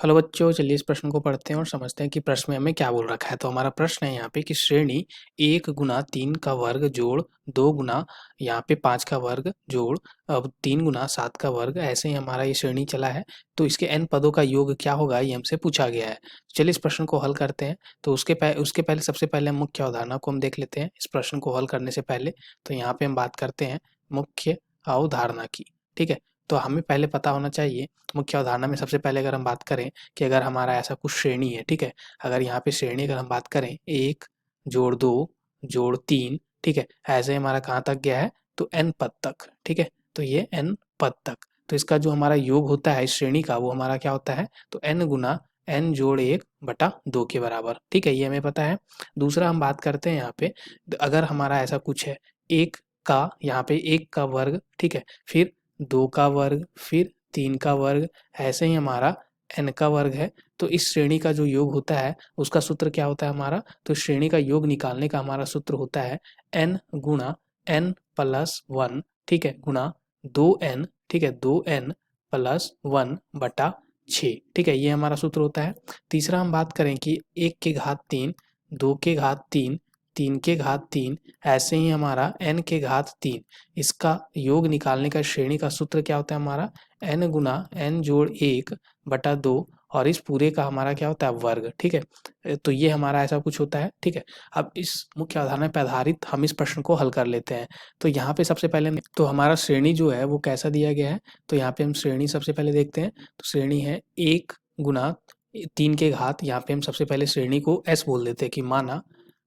Hello बच्चों, चलिए इस प्रश्न को पढ़ते हैं और समझते हैं कि प्रश्न में हमें क्या बोल रखा है। तो हमारा प्रश्न है यहाँ पे कि श्रेणी 1 गुना 3 का वर्ग जोड़ 2 गुना यहाँ पे 5 का वर्ग जोड़ अब 3 गुना 7 का वर्ग, ऐसे ही हमारा ये श्रेणी चला है। तो इसके n पदों का योग क्या होगा, ये हमसे पूछा गया है। चलिए इस प्रश्न को हल करते हैं। तो उसके पहले सबसे पहले हम मुख्य अवधारणा को हम देख लेते हैं इस प्रश्न को हल करने से पहले। तो यहाँ पे हम बात करते हैं मुख्य अवधारणा की। ठीक है, तो हमें पहले पता होना चाहिए मुख्य अवधारणा में। सबसे पहले अगर हम बात करें कि अगर हमारा ऐसा कुछ श्रेणी है, ठीक है, अगर यहाँ पे श्रेणी अगर हम बात करें 1 जोड़ 2 जोड़ 3, ठीक है, ऐसे हमारा कहाँ तक गया है, तो n पद तक। ठीक है, तो ये n पद तक, तो इसका जो हमारा योग होता है इस श्रेणी का, वो हमारा क्या होता है, तो n गुना n जोड़ 1 बटा 2 के बराबर। ठीक है, ये हमें पता है। दूसरा हम बात करते हैं यहाँ पे, अगर हमारा ऐसा कुछ है, एक का यहाँ पे 1 का वर्ग, ठीक है, फिर 2 का वर्ग, फिर 3 का वर्ग, ऐसे ही हमारा n का वर्ग है। तो इस श्रेणी का जो योग होता है उसका सूत्र क्या होता है हमारा, तो श्रेणी का योग निकालने का हमारा सूत्र होता है n गुणा n प्लस 1, ठीक है, गुणा 2n, ठीक है, 2n प्लस 1 बटा 6। ठीक है, ये हमारा सूत्र होता है। तीसरा हम बात करें कि 1 के घात 3, 2 के घात 3, 3 के घात 3, ऐसे ही हमारा n के घात 3, इसका योग निकालने का श्रेणी का सूत्र क्या होता है हमारा, n गुना n जोड़ 1 बटा 2, और इस पूरे का हमारा क्या होता है, वर्ग। ठीक है, तो ये हमारा ऐसा कुछ होता है। ठीक है, अब इस मुख्य अवधारणा पर आधारित हम इस प्रश्न को हल कर लेते हैं। तो यहाँ पे सबसे पहले तो हमारा श्रेणी जो है वो कैसा दिया गया है, तो यहाँ पे हम श्रेणी सबसे पहले देखते हैं। तो श्रेणी है 1 गुना 3 के घात, यहाँ पे हम सबसे पहले श्रेणी को s बोल देते हैं कि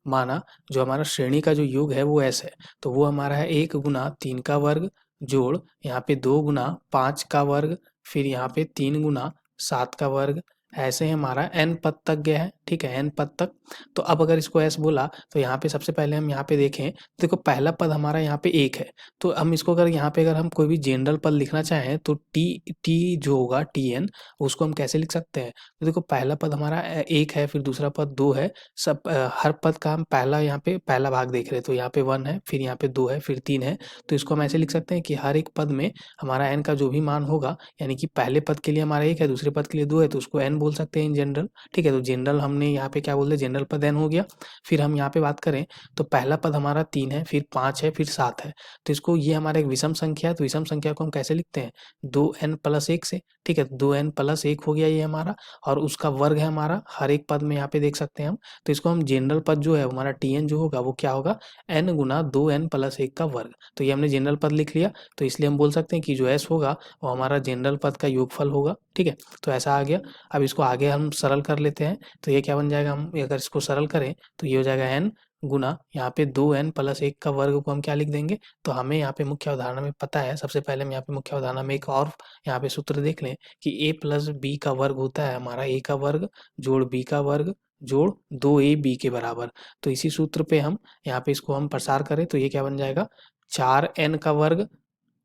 माना जो हमारा श्रेणी का जो योग है वो s है। तो वो हमारा है 1 गुना 3 का वर्ग जोड़ यहाँ पे 2 गुना 5 का वर्ग, फिर यहाँ पे 3 गुना 7 का वर्ग, ऐसे ही हमारा n पद तक गया है। ठीक है, n पद तक। तो अब अगर इसको s बोला तो यहाँ पे सबसे पहले हम यहाँ पे देखें, देखो पहला पद हमारा यहाँ पे 1 है। तो हम इसको अगर यहाँ पे अगर हम कोई भी जनरल पद लिखना चाहें तो t जो होगा tn, उसको हम कैसे लिख सकते हैं। तो देखो पहला पद हमारा 1 है, फिर दूसरा पद 2 है, सब हर पद का हम पहला यहाँ पे पहला भाग देख रहे हैं। तो यहाँ पे 1 है, फिर यहाँ पे 2 है, फिर 3 है। तो इसको हम ऐसे लिख सकते हैं कि हर एक पद में हमारा n का जो भी मान होगा, यानी कि पहले पद के लिए हमारा 1 है, दूसरे पद के लिए 2 है, तो उसको n बोल सकते हैं इन जनरल। ठीक है, तो जनरल हमने यहाँ पे क्या बोल दिया, जनरल पद n हो गया। फिर हम यहाँ पे बात करें तो पहला पद हमारा 3 है, फिर 5 है, फिर 7 है। तो इसको, ये हमारा एक विषम संख्या है, तो विषम संख्या को हम कैसे लिखते हैं, 2n प्लस 1 से। ठीक है, 2n प्लस 1 हो गया ये हमारा, और उसका वर्ग है हमारा हर एक पद में, यहाँ पे देख सकते हैं हम। तो इसको हम जनरल पद जो है हमारा tn जो होगा वो क्या होगा, n गुना 2n प्लस 1 का वर्ग। तो ये हमने जनरल पद लिख लिया। तो इसलिए हम बोल सकते हैं कि जो s होगा वो हमारा जनरल पद का योगफल होगा। ठीक है, तो ऐसा आ गया। अब इसको आगे हम सरल कर लेते हैं। तो ये क्या बन जाएगा, हम अगर इसको सरल करें तो ये हो जाएगा n गुना यहाँ पे 2n प्लस 1 का वर्ग को हम क्या लिख देंगे। तो हमें यहाँ पे मुख्य अवधारणा में पता है, सबसे पहले हम यहाँ पे मुख्य अवधारणा में एक और यहाँ पे सूत्र देख लें कि a प्लस बी का वर्ग होता है हमारा a का वर्ग जोड़ b का वर्ग जोड़ 2ab के बराबर। तो इसी सूत्र पे हम यहाँ पे इसको हम प्रसार करें तो ये क्या बन जाएगा, 4n का वर्ग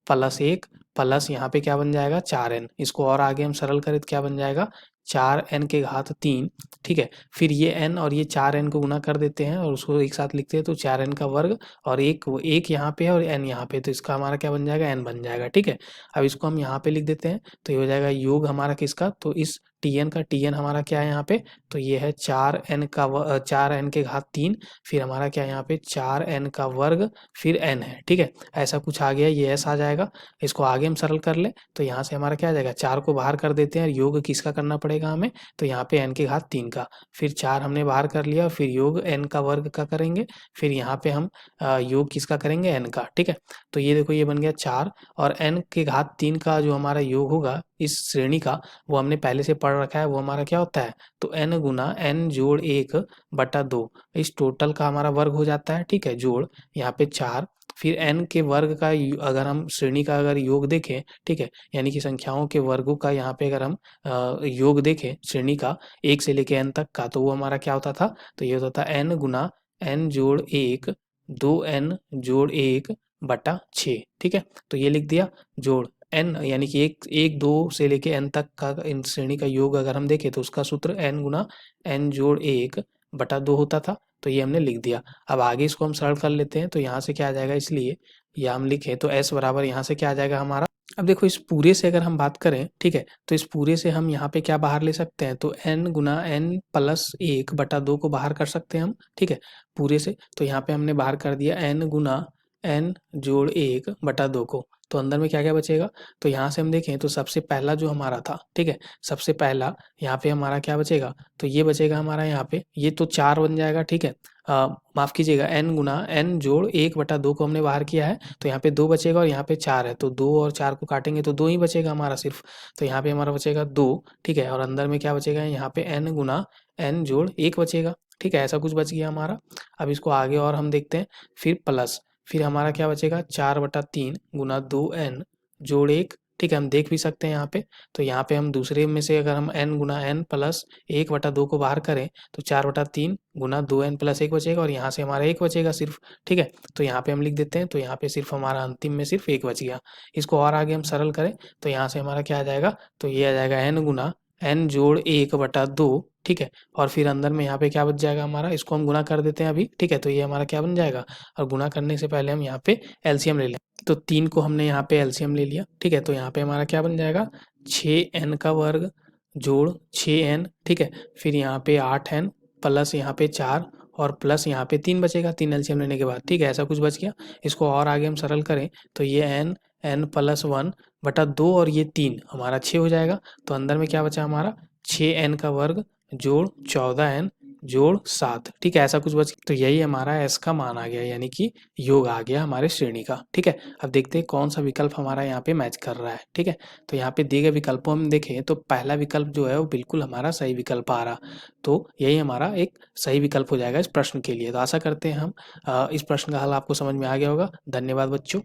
प्लस 1 प्लस यहाँ पे क्या बन जाएगा, 4n। इसको और आगे हम सरल करें तो क्या बन जाएगा, 4n के घात 3। ठीक है, फिर ये n और ये 4n को गुना कर देते हैं और उसको एक साथ लिखते हैं, तो 4n का वर्ग और एक यहाँ पे है और n यहाँ पे, तो इसका हमारा क्या बन जाएगा, n बन जाएगा। ठीक है, अब इसको हम यहाँ पे लिख देते हैं तो ये हो जाएगा योग हमारा किसका, तो इस tn हमारा क्या है यहाँ पे, तो ये है 4n के घात 3, फिर हमारा क्या है यहाँ पे 4n का वर्ग, फिर n है। ठीक है, ऐसा कुछ आ गया, ये s आ जाएगा। इसको आगे हम सरल कर ले तो यहाँ से हमारा क्या आ जाएगा, 4 को बाहर कर देते हैं, योग किसका करना पड़ेगा हमें, तो यहाँ पे n के घात 3 का, फिर 4 हमने बाहर कर लिया, फिर योग n का वर्ग का करेंगे, फिर यहाँ पे हम योग किसका करेंगे, n का। ठीक है, तो ये देखो ये बन गया 4, और n के घात 3 का जो हमारा योग होगा इस श्रेणी का, वो हमने पहले से पढ़ रखा है, वो हमारा क्या होता है, तो n गुना n जोड़ 1 बटा 2, इस टोटल का हमारा वर्ग हो जाता है। ठीक है, जोड़ यहाँ पे 4, फिर n के वर्ग का अगर हम श्रेणी का अगर योग देखें, ठीक है, यानी कि संख्याओं के वर्गों का यहाँ पे अगर हम योग देखें श्रेणी का 1 से लेके n तक का, तो वो हमारा क्या होता था, तो ये होता था n गुना n जोड़ 1 2n जोड़ 1 बटा 6। ठीक है, तो ये लिख दिया जोड़ n, यानी कि 1 2 से लेके n तक का इन श्रेणी का योग अगर हम देखें तो उसका सूत्र n गुना n जोड़ 1 बटा 2 होता था। तो ये हमने लिख दिया। अब आगे इसको हम सरल कर लेते हैं तो यहाँ से क्या आ जाएगा, इसलिए या हम लिखें तो s बराबर यहाँ से क्या आ जाएगा हमारा, अब देखो इस पूरे से अगर हम बात करें, ठीक है, तो इस पूरे से हम यहाँ पे क्या बाहर ले सकते हैं, तो n गुना n प्लस 1/2 को बाहर कर सकते हैं हम, ठीक है, पूरे से। तो यहाँ पे हमने बाहर कर दिया n गुना n जोड़ 1/2 को, तो अंदर में क्या क्या बचेगा, तो यहाँ से हम देखें तो सबसे पहला जो हमारा था, ठीक है, सबसे पहला यहाँ पे हमारा क्या बचेगा, तो ये बचेगा हमारा यहाँ पे, ये तो 4 बन जाएगा, ठीक है, माफ़ कीजिएगा, n गुना n जोड़ 1/2 को हमने बाहर किया है, तो यहाँ पे 2 बचेगा और यहाँ पे 4 है, तो 2 और 4 को काटेंगे तो 2 ही बचेगा हमारा सिर्फ, तो यहाँ पे हमारा बचेगा 2, ठीक है, और अंदर में क्या बचेगा, यहाँ पे n गुना n जोड़ 1 बचेगा, ठीक है, ऐसा कुछ बच गया हमारा। अब इसको आगे और हम देखते हैं, फिर प्लस, फिर हमारा क्या बचेगा, 4/3 गुना 2n जोड़ 1, ठीक है, हम देख भी सकते हैं यहाँ पे, तो यहाँ पे हम दूसरे में से अगर हम n गुना n प्लस 1/2 को बाहर करें, तो 4/3 गुना 2n प्लस 1 बचेगा और यहाँ से हमारा 1 बचेगा सिर्फ, ठीक है, तो यहाँ पे हम लिख देते हैं, तो यहाँ पे सिर्फ हमारा अंतिम में सिर्फ 1 बच गया। इसको और आगे हम सरल करें, तो यहाँ से हमारा क्या आ जाएगा, तो ये आ जाएगा n गुना n जोड़ 1/2, ठीक है, और फिर अंदर में यहाँ पे क्या बच जाएगा हमारा, इसको हम गुना कर देते हैं अभी, ठीक है, तो ये हमारा क्या बन जाएगा, और गुना करने से पहले हम यहाँ पे एलसीएम ले लें, तो 3 को हमने यहाँ पे एलसीएम ले लिया, ठीक है, तो यहाँ पे हमारा क्या बन जाएगा, 6n का वर्ग जोड़ 6n, ठीक है, फिर यहाँ पे 8n प्लस यहाँ पे 4 और प्लस यहाँ पे 3 बचेगा, 3 एलसीएम लेने के बाद, ठीक है, ऐसा कुछ बच गया। इसको और आगे हम सरल करें, तो ये n प्लस 1/2 और ये 3 हमारा 6 हो जाएगा, तो अंदर में क्या बचा हमारा, 6n का वर्ग जोड़ 14n जोड़ 7, ठीक है, ऐसा कुछ बच, तो यही हमारा s का मान आ गया, यानी कि योग आ गया हमारे श्रेणी का, ठीक है। अब देखते हैं कौन सा विकल्प हमारा यहाँ पे मैच कर रहा है, ठीक है, तो यहाँ पे दिए गए विकल्पों में देखें तो पहला विकल्प जो है वो बिल्कुल हमारा सही विकल्प आ रहा, तो यही हमारा एक सही विकल्प हो जाएगा इस प्रश्न के लिए। तो आशा करते हैं हम इस प्रश्न का हल आपको समझ में आ गया होगा। धन्यवाद बच्चों।